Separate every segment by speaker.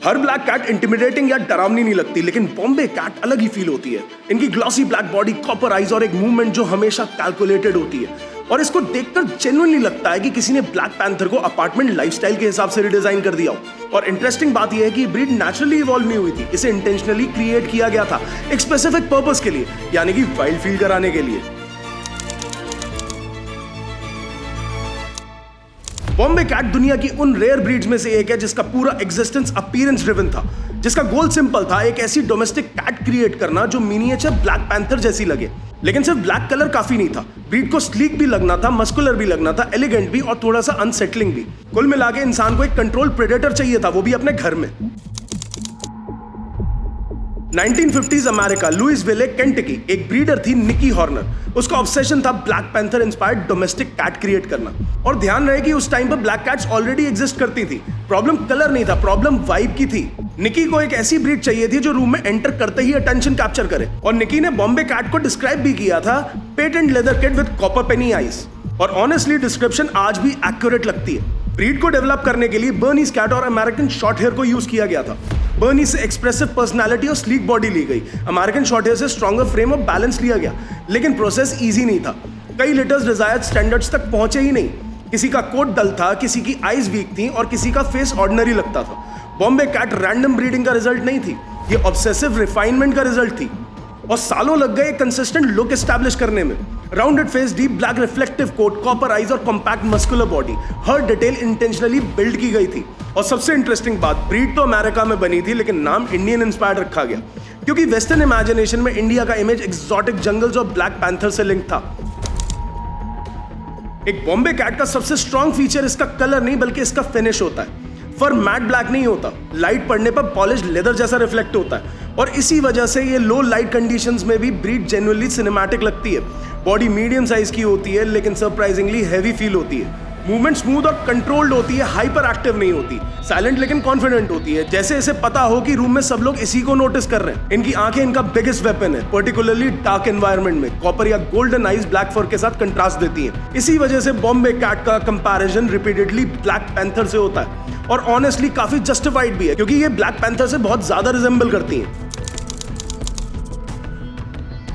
Speaker 1: हर black cat intimidating या डरावनी नहीं लगती, लेकिन बॉम्बे कैट अलग ही फील होती है। इनकी glossy black body, copper eyes और एक मूवमेंट जो हमेशा कैलकुलेटेड होती है, और इसको देखकर जेन्युइनली लगता है कि किसी ने ब्लैक पैंथर को अपार्टमेंट लाइफस्टाइल के हिसाब से रिडिजाइन कर दिया हो। और इंटरेस्टिंग बात यह है कि ब्रीड नेचुरली इवॉल्व नहीं हुई थी, इसे इंटेंशनली क्रिएट किया गया था एक स्पेसिफिक पर्पस के लिए, यानी कि वाइल्ड फील कराने के लिए। बॉम्बे कैट दुनिया की उन रेयर ब्रीड्स में से एक है जिसका पूरा एग्जिस्टेंस अपीयरेंस ड्रिवन था, जिसका गोल सिंपल था, एक ऐसी डोमेस्टिक कैट क्रिएट करना जो मिनिएचर ब्लैक पैंथर जैसी लगे। लेकिन सिर्फ ब्लैक कलर काफी नहीं था, ब्रीड को स्लीक भी लगना था, मस्कुलर भी लगना था, एलिगेंट भी और थोड़ा सा अनसेटलिंग भी। कुल मिला के इंसान को एक कंट्रोल प्रेडेटर चाहिए था, वो भी अपने घर में। 1950s अमेरिका, लुइसविले, केंटकी, एक ब्रीडर थी निकी हॉर्नर। उसका ऑब्सेशन था black panther inspired domestic cat create करना। और ध्यान रहे कि उस टाइम पर ब्लैक कैट्स ऑलरेडी एग्जिस्ट करती थी। प्रॉब्लम कलर नहीं था, प्रॉब्लम वाइब की थी। निकी को एक ऐसी ब्रीड चाहिए थी जो रूम में एंटर करते ही अटेंशन कैप्चर करे, और निकी ने बॉम्बे कैट को डिस्क्राइब भी किया था, patent leather kid with copper Penney eyes. और ऑनेस्टली डिस्क्रिप्शन आज भी एक्यूरेट लगती है। ब्रीड को डेवलप करने के लिए बर्नीज कैट और अमेरिकन शॉर्ट हेयर को यूज किया गया था। बर्नी से एक्सप्रेसिव पर्सनालिटी और स्लीक बॉडी ली गई, अमेरिकन शॉर्ट हेयर से स्ट्रॉन्गर फ्रेम और बैलेंस लिया गया। लेकिन प्रोसेस इजी नहीं था, कई लिटर्स डिजायर्ड स्टैंडर्ड्स तक पहुंचे ही नहीं। किसी का कोट डल था, किसी की आईज वीक थी और किसी का फेस ऑर्डिनरी लगता था। बॉम्बे कैट रैंडम ब्रीडिंग का रिजल्ट नहीं थी, ये ऑब्सेसिव रिफाइनमेंट का रिजल्ट थी। और सालों लग गए कंसिस्टेंट लुक एस्टैब्लिश करने में। Rounded face, deep black reflective coat, copper eyes और कॉम्पैक्ट मस्कुलर बॉडी, हर डिटेल इंटेंशनली बिल्ड की गई थी। और सबसे इंटरेस्टिंग बात, ब्रीड तो अमेरिका में बनी थी, लेकिन नाम इंडियन इंस्पायर्ड रखा गया, क्योंकि वेस्टर्न इमेजिनेशन में इंडिया का इमेज एक्सोटिक जंगल्स और ब्लैक पैंथर से लिंक था। एक बॉम्बे कैट का सबसे स्ट्रॉन्ग फीचर इसका कलर नहीं, बल्कि इसका फिनिश होता है। फर मैट ब्लैक नहीं होता, लाइट पड़ने पर पॉलिश लेदर जैसा रिफ्लेक्ट होता है, और इसी वजह से ये लो लाइट कंडीशंस में भी ब्रीड जेन्युइनली सिनेमैटिक लगती है। बॉडी मीडियम साइज की होती है, लेकिन सरप्राइजिंगली हैवी फील होती है। मूवमेंट स्मूथ और कंट्रोल्ड होती है, हाइपर एक्टिव नहीं होती। साइलेंट लेकिन कॉन्फिडेंट होती है, जैसे इसे पता हो कि रूम में सब लोग इसी को नोटिस कर रहे हैं। इनकी आंखें इनका बिगेस्ट वेपन है, पर्टिकुलरली डार्क एनवायरनमेंट में। कॉपर या गोल्डन आइज ब्लैक फर के साथ कंट्रास्ट देती हैं। इसी वजह से बॉम्बे कैट का कंपैरिजन रिपीटेडली ब्लैक पैंथर से होता है, और ऑनेस्टली काफी जस्टिफाइड भी है, क्योंकि ये ब्लैक पैंथर से बहुत ज्यादा रिजेंबल करती हैं।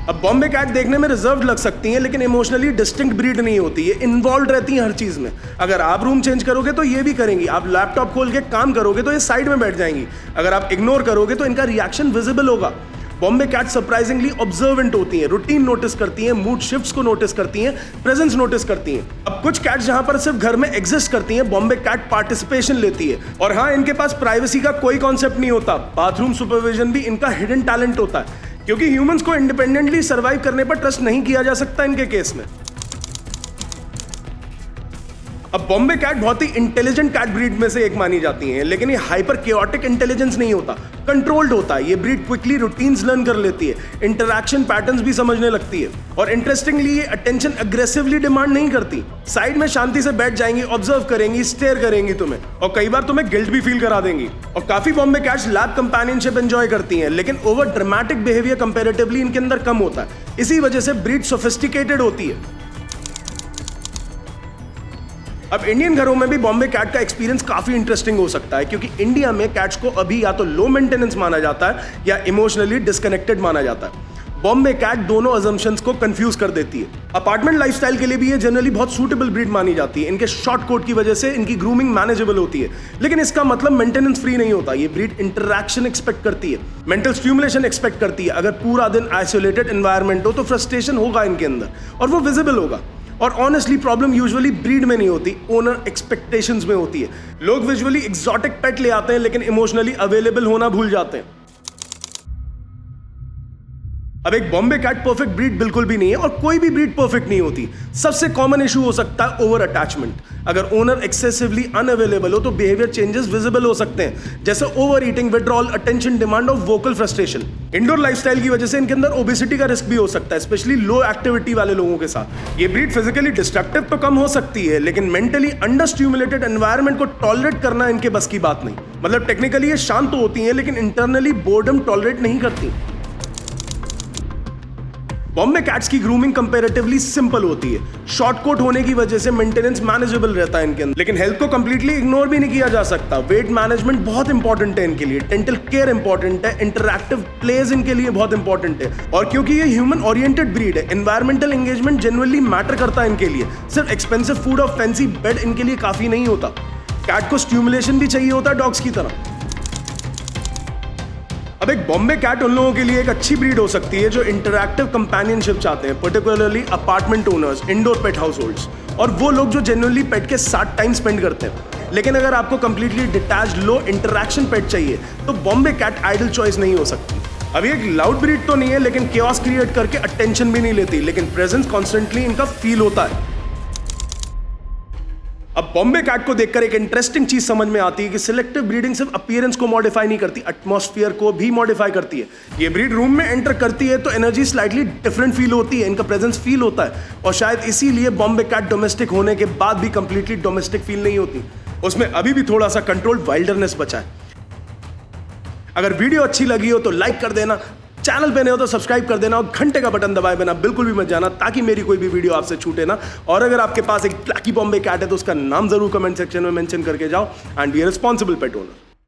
Speaker 1: अब बॉम्बे कैट देखने में रिजर्व्ड लग सकती हैं, लेकिन इमोशनली डिस्टिंक्ट ब्रीड नहीं होती, ये इन्वॉल्व रहती हैं हर चीज में। अगर आप रूम चेंज करोगे तो ये भी करेंगी, आप लैपटॉप खोल के काम करोगे तो ये साइड में बैठ जाएंगी, अगर आप इग्नोर करोगे तो इनका रिएक्शन विजिबल होगा। बॉम्बे कैट सरप्राइजिंगली ऑब्जर्वेंट होती हैं, रूटीन नोटिस करती हैं, मूड शिफ्ट्स को नोटिस करती हैं, प्रेजेंस नोटिस करती हैं। अब कुछ कैट्स जहां पर सिर्फ घर में एग्जिस्ट करती हैं, बॉम्बे कैट पार्टिसिपेशन लेती है। और हाँ, इनके पास प्राइवेसी का कोई कॉन्सेप्ट नहीं होता, बाथरूम सुपरविजन भी इनका हिडन टैलेंट होता है, क्योंकि ह्यूमंस को इंडिपेंडेंटली सर्वाइव करने पर ट्रस्ट नहीं किया जा सकता इनके केस में। अब बॉम्बे कैट बहुत ही इंटेलिजेंट कैट ब्रीड में से एक मानी जाती है, लेकिन ये हाइपर केओटिक इंटेलिजेंस नहीं होता, कंट्रोल्ड होता है। ये ब्रीड क्विकली रूटीन्स लर्न कर लेती है, इंटरैक्शन पैटर्न्स भी समझने लगती है, और इंटरेस्टिंगली ये अटेंशन अग्रेसिवली डिमांड नहीं करती। साइड में शांति से बैठ जाएंगी, ऑब्जर्व करेंगी, स्टेयर करेंगी तुम्हें, और कई बार तुम्हें गिल्ट भी फील करा देंगी। और काफी Bombay cats lab companionship enjoy करती हैं, लेकिन ओवर ड्रामेटिक बिहेवियर कंपैरेटिवली इनके अंदर कम होता है। इसी वजह से ब्रीड सोफिस्टिकेटेड होती है। अब इंडियन घरों में भी बॉम्बे कैट का एक्सपीरियंस काफी इंटरेस्टिंग हो सकता है, क्योंकि इंडिया में कैट्स को अभी या तो लो मेंटेनेंस माना जाता है या इमोशनली डिस्कनेक्टेड माना जाता है। बॉम्बे कैट दोनों अजम्पशंस को कंफ्यूज कर देती है। अपार्टमेंट लाइफस्टाइल के लिए भी ये जनरली बहुत सूटेबल ब्रीड मानी जाती है। इनके शॉर्ट कोट की वजह से इनकी ग्रूमिंग मैनेजेबल होती है, लेकिन इसका मतलब मेंटेनेंस फ्री नहीं होता। ये ब्रीड इंटरैक्शन एक्सपेक्ट करती है, मेंटल स्टिमुलेशन एक्सपेक्ट करती है। अगर पूरा दिन आइसोलेटेड एनवायरनमेंट हो तो फ्रस्ट्रेशन होगा इनके अंदर, और वो विजिबल होगा। और ऑनेस्टली प्रॉब्लम यूजुअली ब्रीड में नहीं होती, ओनर एक्सपेक्टेशंस में होती है। लोग विजुअली एक्सोटिक पेट ले आते हैं, लेकिन इमोशनली अवेलेबल होना भूल जाते हैं। अब एक बॉम्बे कैट परफेक्ट ब्रीड बिल्कुल भी नहीं है, और कोई भी ब्रीड परफेक्ट नहीं होती। सबसे कॉमन इशू हो सकता है ओवर अटैचमेंट। अगर ओनर एक्सेसिवली अनअवेलेबल हो तो बिहेवियर चेंजेस विजिबल हो सकते हैं, जैसे over eating, withdrawal, attention demand और वोकल फ्रस्ट्रेशन। इंडोर लाइफस्टाइल की वजह से इनके अंदर ओबेसिटी का रिस्क भी हो सकता है, स्पेशली लो एक्टिविटी वाले लोगों के साथ। ये ब्रीड फिजिकली डिस्ट्रक्टिव तो कम हो सकती है, लेकिन मेंटली अंडर स्टिमुलेटेड एनवायरनमेंट को टॉलरेट करना इनके बस की बात नहीं। मतलब टेक्निकली ये शांत तो होती हैं, लेकिन इंटरनली बोर्डम टॉलरेट नहीं करती। बॉम्बे कैट्स की ग्रूमिंग कंपैरेटिवली सिंपल होती है। शॉर्ट कोट होने की वजह से मेंटेनेंस मैनेजेबल रहता है इनके अंदर, लेकिन हेल्थ को कंप्लीटली इग्नोर भी नहीं किया जा सकता। वेट मैनेजमेंट बहुत इंपॉर्टेंट है इनके लिए, डेंटल केयर इंपॉर्टेंट है, इंटरैक्टिव प्लेज इनके लिए बहुत इंपॉर्टेंट है। और क्योंकि ये ह्यूमन ओरिएंटेड ब्रीड है, एनवायरमेंटल एंगेजमेंट जेन्युइनली मैटर करता है इनके लिए। सिर्फ एक्सपेंसिव फूड और फैंसी बेड इनके लिए काफी नहीं होता। कैट को स्टिमुलेशन भी चाहिए होता है डॉग्स की तरह। अब एक बॉम्बे कैट उन लोगों के लिए एक अच्छी ब्रीड हो सकती है जो इंटरैक्टिव कंपेनियनशिप चाहते हैं, पर्टिकुलरली अपार्टमेंट ओनर्स, इंडोर पेट हाउस होल्ड्स, और वो लोग जो जेन्युइनली पेट के साथ टाइम स्पेंड करते हैं। लेकिन अगर आपको कंप्लीटली डिटैच्ड लो इंटरैक्शन पेट चाहिए तो बॉम्बे कैट आइडल चॉइस नहीं हो सकती। अभी एक लाउड ब्रीड तो नहीं है, लेकिन केओस क्रिएट करके अटेंशन भी नहीं लेती, लेकिन प्रेजेंस कॉन्स्टेंटली इनका फील होता है। अब बॉम्बे कैट को देखकर एक इंटरेस्टिंग चीज समझ में आती है कि सिलेक्टिव ब्रीडिंग सिर्फ अपीयरेंस को मॉडिफाई नहीं करती, एटमॉस्फेयर को भी मॉडिफाई करती है। ये ब्रीड रूम में एंटर करती है तो एनर्जी स्लाइटली डिफरेंट फील होती है, इनका प्रेजेंस फील होता है, और शायद इसीलिए बॉम्बे कैट डोमेस्टिक होने के बाद भी कंप्लीटली डोमेस्टिक फील नहीं होती। उसमें अभी भी थोड़ा सा कंट्रोल्ड वाइल्डरनेस बचा है। अगर वीडियो अच्छी लगी हो तो लाइक कर देना, चैनल पे नए हो तो सब्सक्राइब कर देना, और घंटे का बटन दबाए बिना बिल्कुल भी मत जाना ताकि मेरी कोई भी वीडियो आपसे छूटे ना। और अगर आपके पास एक ब्लैकी बॉम्बे कैट है तो उसका नाम जरूर कमेंट सेक्शन में मेंशन करके जाओ। And be a responsible pet owner.